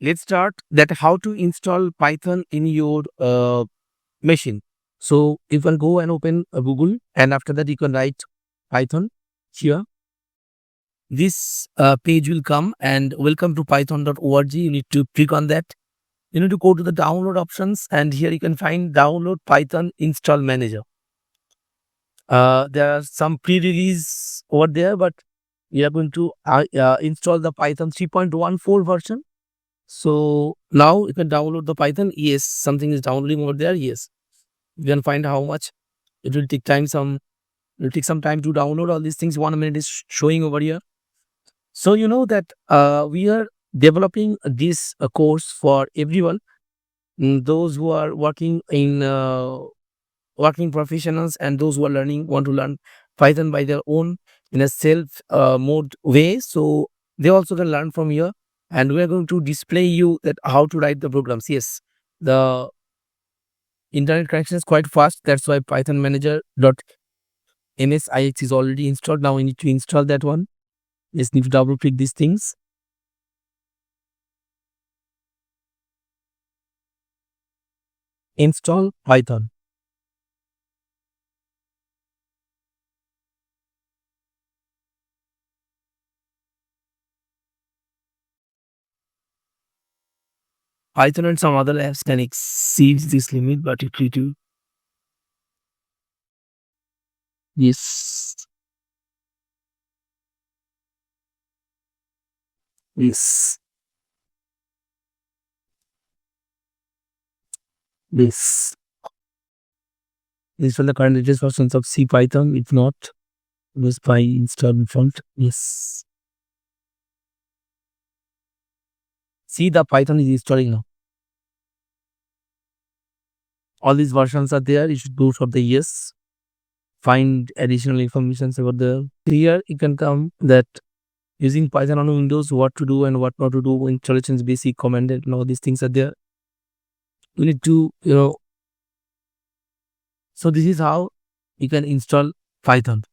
let's start that how to install Python in your machine. So you can go and open Google, and after that you can write Python here. This page will come, and welcome to python.org. You need to click on that. You need to go to the download options, and here you can find download Python install manager. There are some pre-release over there, but we are going to install the Python 3.14 version. So now you can download the Python. Yes, something is downloading over there. Yes, you can find how much it will take time. It will take some time to download all these things. 1 minute is showing over here. So you know that we are developing this course for everyone, those who are working in working professionals, and those who are want to learn Python by their own in a self mode way. So they also can learn from here, and we are going to display you that how to write the programs. Yes, the internet connection is quite fast. That's why Python manager.msix is already installed. Now we need to install that one. Just need to double click these things. Install Python. Python and some other apps can exceed this limit, but if you do, yes, yes, this. Install the current latest versions of C Python. If not, use by install in front. Yes. See, the Python is installing now. All these versions are there. You should go for the yes. Find additional information about the here. You can come that using Python on Windows, what to do and what not to do. Installations, basic, commanded, and all these things are there. You need to, so this is how you can install Python.